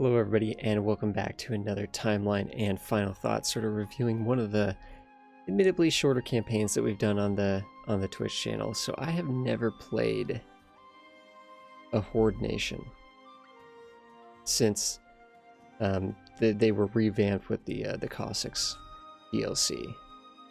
Hello everybody and welcome back to another timeline and final thoughts, sort of reviewing one of the admittedly shorter campaigns that we've done on the Twitch channel. So I have never played a Horde nation since they were revamped with the Cossacks DLC.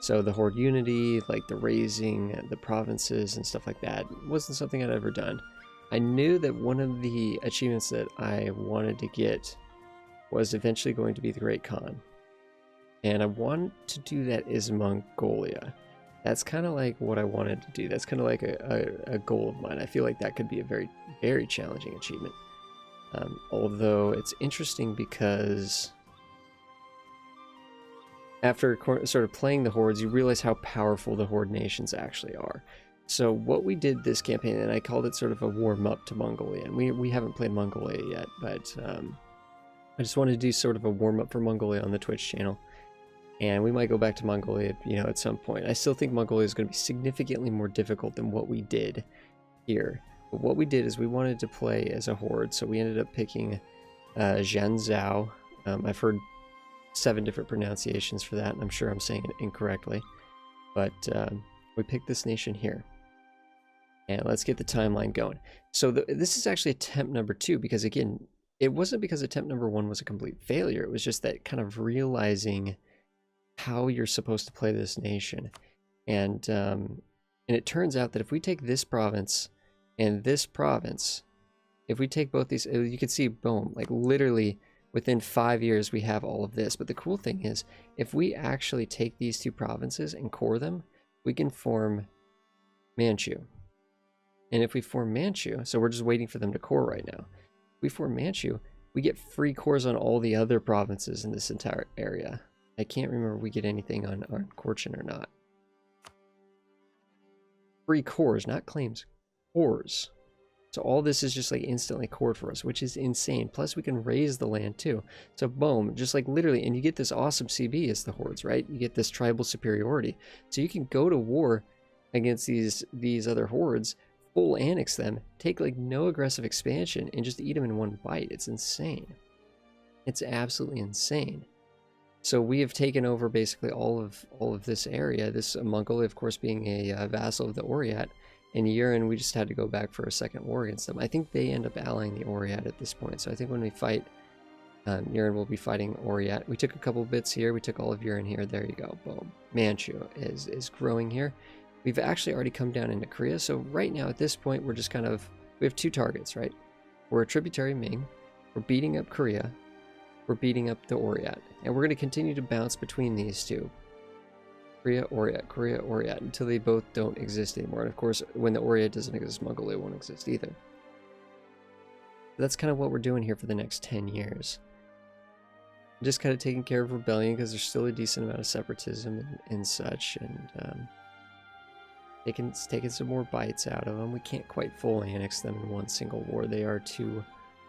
So the Horde Unity, like the raising the provinces and stuff like that, wasn't something I'd ever done. I knew that one of the achievements that I wanted to get was eventually going to be the Great Khan. And I wanted to do that as Mongolia. That's kind of like what I wanted to do. That's kind of like a goal of mine. I feel like that could be a very, very challenging achievement. Although it's interesting because after sort of playing the Hordes, you realize how powerful the Horde nations actually are. So what we did this campaign, and I called it sort of a warm-up to Mongolia, and we haven't played Mongolia yet, but I just wanted to do sort of a warm-up for Mongolia on the Twitch channel, and we might go back to Mongolia, you know, at some point. I still think Mongolia is going to be significantly more difficult than what we did here, but what we did is we wanted to play as a Horde, so we ended up picking Zhanzhou. I've heard 7 different pronunciations for that, and I'm sure I'm saying it incorrectly, but we picked this nation here. And let's get the timeline going. So this is actually attempt number 2, because again, it wasn't because attempt number 1 was a complete failure. It was just that kind of realizing how you're supposed to play this nation. And it turns out that if we take this province and this province, if we take both these, you can see, boom, like literally within 5 years we have all of this. But the cool thing is, if we actually take these 2 provinces and core them, we can form Manchu. And if we form Manchu, so we're just waiting for them to core right now. If we form Manchu, we get free cores on all the other provinces in this entire area. I can't remember if we get anything on Korchin or not. Free cores, not claims, cores. So all this is just like instantly cored for us, which is insane. Plus we can raise the land too. So boom, just like literally, and you get this awesome CB as the Hordes, right? You get this tribal superiority. So you can go to war against these other Hordes, full annex them, take like no aggressive expansion, and just eat them in one bite. It's insane. It's absolutely insane. So we have taken over basically all of this area. This Mongolia, of course, being a vassal of the Oryat. And Yuran, we just had to go back for a second war against them. I think they end up allying the Oryat at this point. So I think when we fight, Yuran will be fighting Oryat. We took a couple bits here. We took all of Yuran here. There you go. Boom. Manchu is growing here. We've actually already come down into Korea. So right now at this point, we're just kind of, we have 2 targets, right? We're a tributary Ming. We're beating up Korea. We're beating up the Oryat. And we're going to continue to bounce between these 2. Korea, Oryat, until they both don't exist anymore. And of course, when the Oryat doesn't exist, Mongolia won't exist either. That's kind of what we're doing here for the next 10 years. Just kind of taking care of rebellion, because there's still a decent amount of separatism and such, and taking some more bites out of them. We can't quite fully annex them in one single war. They are too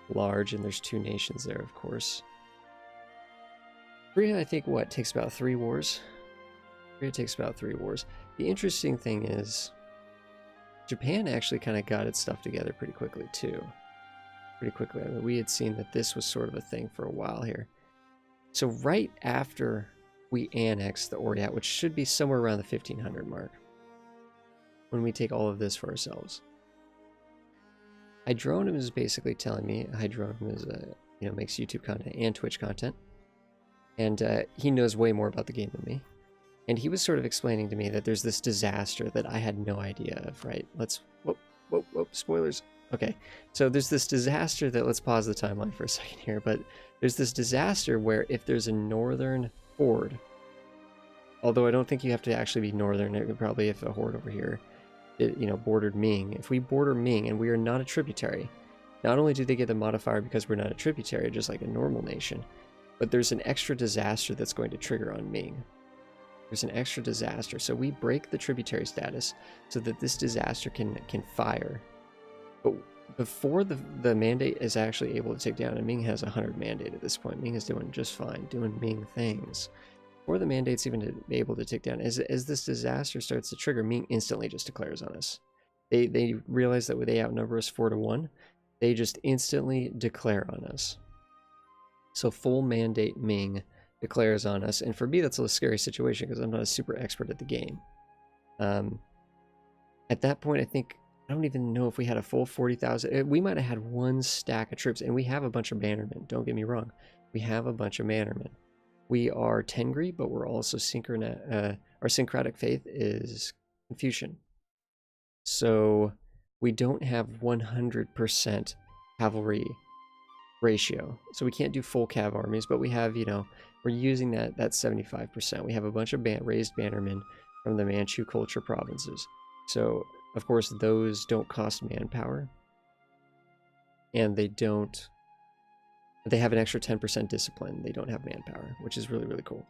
large, and there's 2 nations there, of course. Korea, I think, what, takes about 3 wars? It takes about 3 wars. The interesting thing is, Japan actually kind of got its stuff together pretty quickly too. I mean, we had seen that this was sort of a thing for a while here. So right after we annex the Oryat, which should be somewhere around the 1500 mark, when we take all of this for ourselves, Hydronum is basically telling me, Hydronum is makes YouTube content and Twitch content, and he knows way more about the game than me. And he was sort of explaining to me that there's this disaster that I had no idea of, right? Let's, whoop, spoilers. Okay, so there's this disaster that, let's pause the timeline for a second here, but there's this disaster where if there's a northern Horde, although I don't think you have to actually be northern, it would probably, if a Horde over here, bordered Ming. If we border Ming and we are not a tributary, not only do they get the modifier because we're not a tributary, just like a normal nation, but there's an extra disaster that's going to trigger on Ming. There's an extra disaster, so we break the tributary status so that this disaster can fire. But before the mandate is actually able to take down, and Ming has 100 mandate at this point. Ming is doing just fine, doing Ming things. Before the mandate's even able to take down, as this disaster starts to trigger, Ming instantly just declares on us. They realize that they outnumber us 4-1. They just instantly declare on us. So full mandate Ming declares on us, and for me that's a scary situation because I'm not a super expert at the game. At that point, I don't even know if we had a full 40,000. We might have had one stack of troops, and we have a bunch of bannermen. Don't get me wrong, we have a bunch of bannermen. We are Tengri, but we're also our syncretic faith is Confucian. So we don't have 100% cavalry ratio. So we can't do full cav armies, but we have, we're using that 75%. We have a bunch of raised bannermen from the Manchu culture provinces. So, of course, those don't cost manpower. And they have an extra 10% discipline. They don't have manpower, which is really, really cool.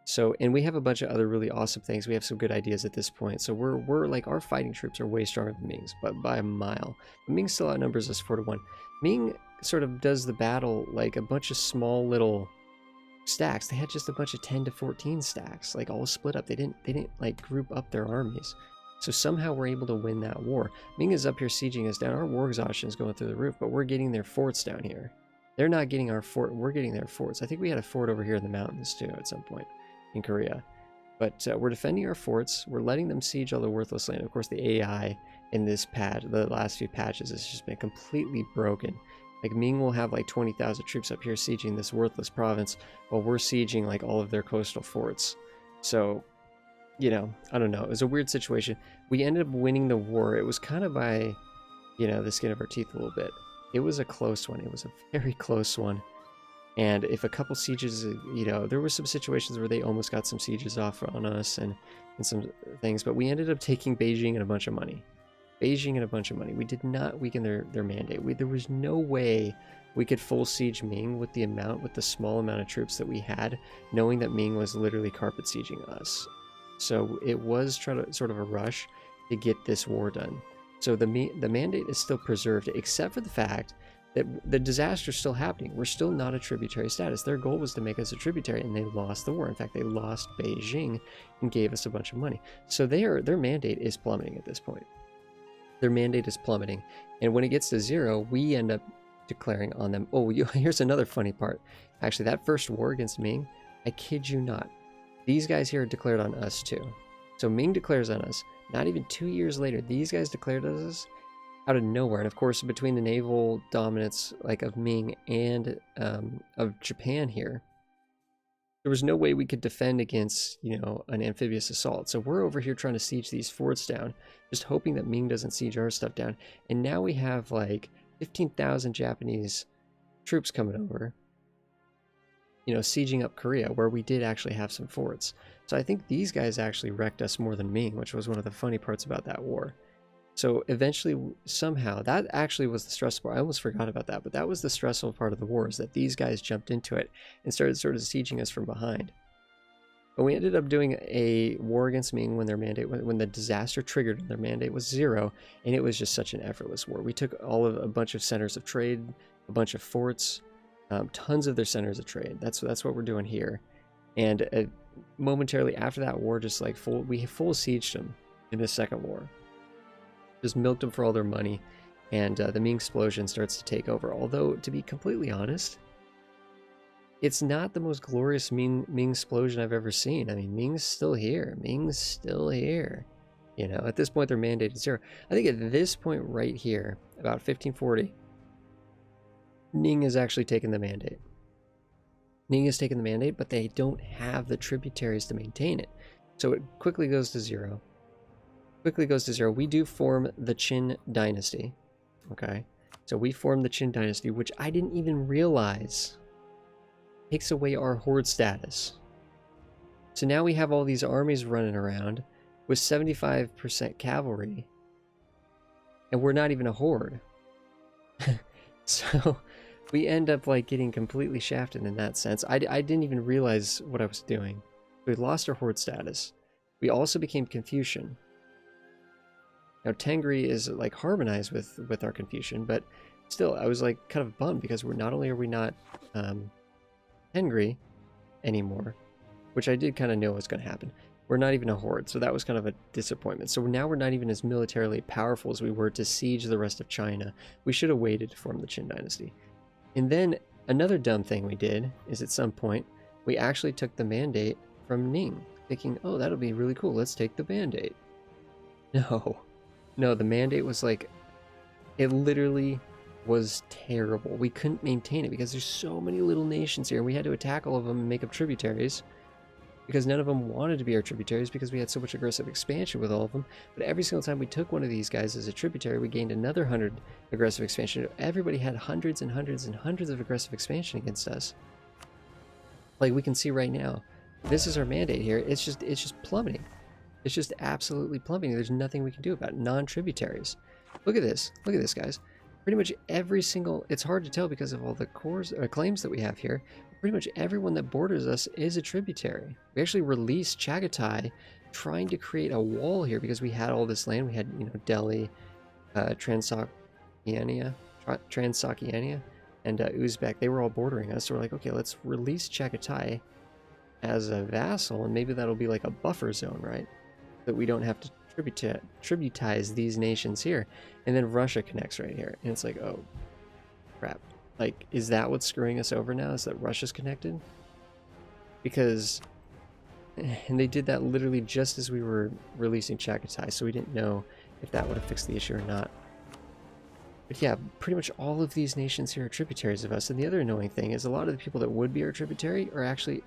So, and we have a bunch of other really awesome things. We have some good ideas at this point. So we're like, our fighting troops are way stronger than Ming's, but by a mile. But Ming still outnumbers us 4-1. Ming sort of does the battle like a bunch of small little stacks. They had just a bunch of 10 to 14 stacks, like all split up. They didn't like group up their armies. So somehow we're able to win that war. Ming is up here sieging us down. Our war exhaustion is going through the roof, but we're getting their forts down here. They're not getting our fort. We're getting their forts. I think we had a fort over here in the mountains too at some point in Korea. But we're defending our forts. We're letting them siege all the worthless land. Of course, the AI in this patch, the last few patches, has just been completely broken. Like Ming will have like 20,000 troops up here sieging this worthless province while we're sieging like all of their coastal forts. So, I don't know. It was a weird situation. We ended up winning the war. It was kind of by, the skin of our teeth a little bit. It was a close one. It was a very close one. And if a couple sieges, there were some situations where they almost got some sieges off on us and some things, but we ended up taking Beijing and a bunch of money. We did not weaken their mandate. There was no way we could full siege Ming with the small amount of troops that we had, knowing that Ming was literally carpet sieging us. So it was sort of a rush to get this war done. So the mandate is still preserved, except for the fact that the disaster is still happening. We're still not a tributary status. Their goal was to make us a tributary, and they lost the war. In fact, they lost Beijing and gave us a bunch of money. So their mandate is plummeting at this point. Their mandate is plummeting, and when it gets to 0, we end up declaring on them. Oh, here's another funny part. Actually, that first war against Ming, I kid you not, these guys here declared on us too. So Ming declares on us. Not even 2 years later, these guys declared on us out of nowhere. And of course, between the naval dominance of Ming and of Japan here, there was no way we could defend against, an amphibious assault. So we're over here trying to siege these forts down, just hoping that Ming doesn't siege our stuff down. And now we have like 15,000 Japanese troops coming over, sieging up Korea, where we did actually have some forts. So I think these guys actually wrecked us more than Ming, which was one of the funny parts about that war. So eventually, somehow, that actually was the stressful part. I almost forgot about that, but that was the stressful part of the war, is that these guys jumped into it and started sort of sieging us from behind. But we ended up doing a war against Ming when the disaster triggered, and their mandate was 0, and it was just such an effortless war. We took a bunch of centers of trade, a bunch of forts, tons of their centers of trade. That's what we're doing here. And momentarily after that war, we full sieged them in the second war. Just milked them for all their money, and the Ming explosion starts to take over. Although, to be completely honest, it's not the most glorious Ming explosion I've ever seen. I mean, Ming's still here. At this point, their mandate is 0. I think at this point right here, about 1540, Ming has actually taken the mandate. Ming has taken the mandate, but they don't have the tributaries to maintain it. So it quickly goes to 0. We do form the Qin Dynasty. Okay. So we form the Qin Dynasty, which I didn't even realize takes away our horde status. So now we have all these armies running around with 75% cavalry, and we're not even a horde. So we end up getting completely shafted in that sense. I didn't even realize what I was doing. We lost our horde status. We also became Confucian. Now Tengri is harmonized with our Confucian, but still I was kind of bummed, because not only are we not Tengri anymore, which I did kind of know was going to happen, we're not even a horde, so that was kind of a disappointment. So now we're not even as militarily powerful as we were to siege the rest of China. We should have waited to form the Qin Dynasty. And then Another dumb thing we did is at some point, we actually took the mandate from Ning, thinking, oh, that'll be really cool. Let's take the mandate. No, no, the mandate was like, it literally was terrible. We couldn't maintain it because there's so many little nations here. We had to attack all of them and make up tributaries because none of them wanted to be our tributaries because we had so much aggressive expansion with all of them. But every single time we took one of these guys as a tributary, we gained another 100 aggressive expansion. Everybody had hundreds and hundreds and hundreds of aggressive expansion against us. Like we can see right now, this is our mandate here. It's just plummeting. It's just absolutely plummeting. There's nothing we can do about it. Non-tributaries. Look at this. Look at this, guys. Pretty much every single... It's hard to tell because of all the claims that we have here. Pretty much everyone that borders us is a tributary. We actually released Chagatai trying to create a wall here because we had all this land. We had, you know, Delhi, Transoxiana, and Uzbek. They were all bordering us. So we're like, okay, let's release Chagatai as a vassal, and maybe that'll be like a buffer zone, right? That we don't have to tributize these nations here. And then Russia connects right here. And it's like, oh, crap. Like, is that what's screwing us over now? Is that Russia's connected? Because, and they did that literally just as we were releasing Chagatai, so we didn't know if that would have fixed the issue or not. But yeah, pretty much all of these nations here are tributaries of us. And the other annoying thing is a lot of the people that would be our tributary are actually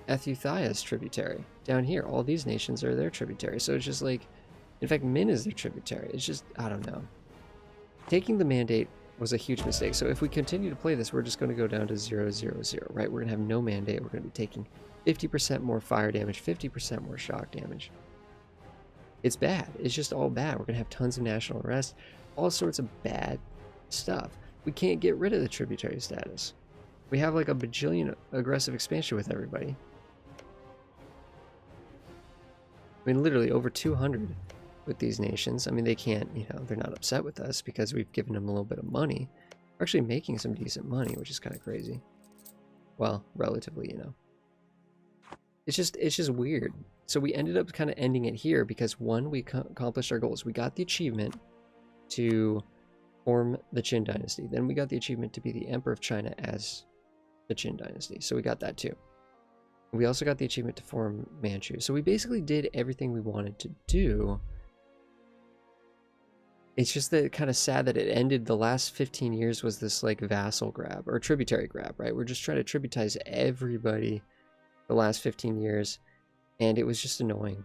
Ethiophia's tributary. Down here, all these nations are their tributary. So it's just like, in fact, Min is their tributary. It's just, I don't know. Taking the mandate was a huge mistake. So if we continue to play this, we're just going to go down to 0-0-0, right? We're going to have no mandate. We're going to be taking 50% more fire damage, 50% more shock damage. It's bad. It's just all bad. We're going to have tons of national arrest, all sorts of bad stuff. We can't get rid of the tributary status. We have like a bajillion aggressive expansion with everybody. I mean, literally over 200 with these nations. I mean, they can't, you know, they're not upset with us because we've given them a little bit of money. We're actually making some decent money, which is kind of crazy. Well, relatively, you know. It's just weird. So we ended up kind of ending it here because one, we accomplished our goals. We got the achievement to form the Qin Dynasty. Then we got the achievement to be the Emperor of China as the Qin Dynasty. So we got that too. We also got the achievement to form Manchu. So we basically did everything we wanted to do. It's just that kind of sad that it ended. The last 15 years was this like vassal grab or tributary grab, right? We're just trying to tributize everybody the last 15 years. And it was just annoying.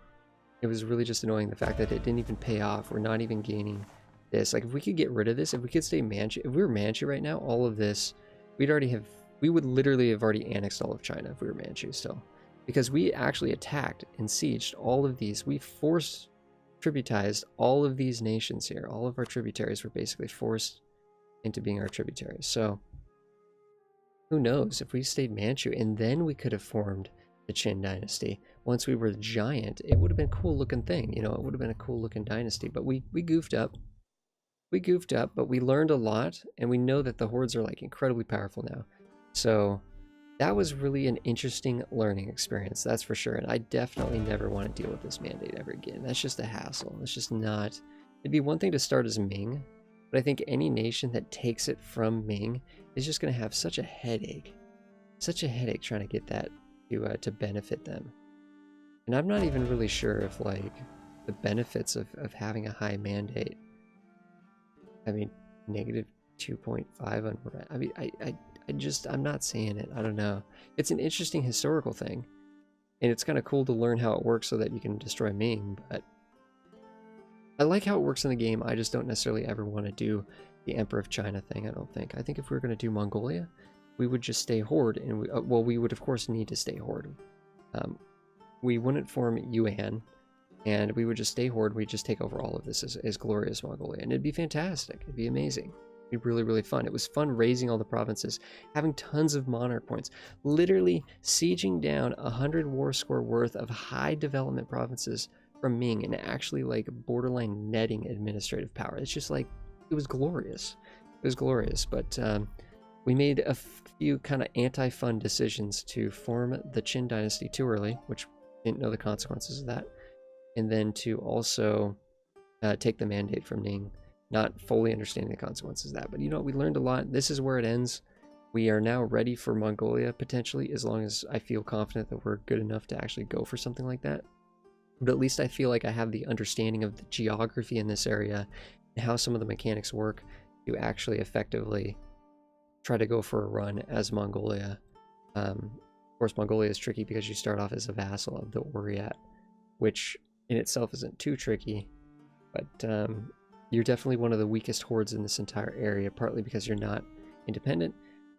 It was really just annoying, the fact that it didn't even pay off. We're not even gaining this. Like if we could get rid of this, if we could stay Manchu, if we were Manchu right now, all of this, we would literally have already annexed all of China if we were Manchu still. Because we actually attacked and sieged all of these. We forced tributized all of these nations here. All of our tributaries were basically forced into being our tributaries. So who knows, if we stayed Manchu and then we could have formed the Qin Dynasty. Once we were giant, it would have been a cool looking thing. You know, it would have been a cool looking dynasty. But we goofed up. We goofed up, but we learned a lot. And we know that the hordes are like incredibly powerful now. So that was really an interesting learning experience, that's for sure. And I definitely never want to deal with this mandate ever again. That's just a hassle. It's just not... It'd be one thing to start as Ming, but I think any nation that takes it from Ming is just going to have such a headache. Such a headache trying to get that to benefit them. And I'm not even really sure if, like, the benefits of having a high mandate... I mean, negative 2.5 on... I mean, I'm not seeing it. I don't know. It's an interesting historical thing. And it's kind of cool to learn how it works so that you can destroy Ming, but I like how it works in the game. I just don't necessarily ever want to do the Emperor of China thing, I don't think. I think if we were going to do Mongolia, we would just stay Horde, and we would of course need to stay Horde. We wouldn't form Yuan, and we would just stay Horde. We'd just take over all of this as glorious Mongolia, and it'd be fantastic. It'd be amazing. It'd be really, really fun. It was fun raising all the provinces, having tons of monarch points, literally sieging down 100 war score worth of high development provinces from Ming and actually like borderline netting administrative power. It's just like, it was glorious. It was glorious, but we made a few kind of anti-fun decisions to form the Qin Dynasty too early, which didn't know the consequences of that, and then to also take the mandate from Ning not fully understanding the consequences of that. But you know, we learned a lot. This is where it ends. We are now ready for Mongolia, potentially, as long as I feel confident that we're good enough to actually go for something like that. But at least I feel like I have the understanding of the geography in this area and how some of the mechanics work to actually effectively try to go for a run as Mongolia. Of course, Mongolia is tricky because you start off as a vassal of the Oiriat, which in itself isn't too tricky, but you're definitely one of the weakest hordes in this entire area, partly because you're not independent,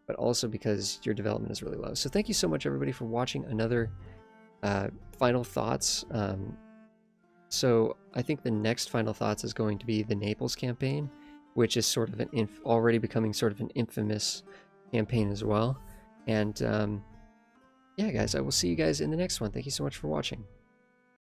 but also because your development is really low. So thank you so much, everybody, for watching another final thoughts. So I think the next final thoughts is going to be the Naples campaign, which is sort of an already becoming sort of an infamous campaign as well. And yeah, guys, I will see you guys in the next one. Thank you so much for watching.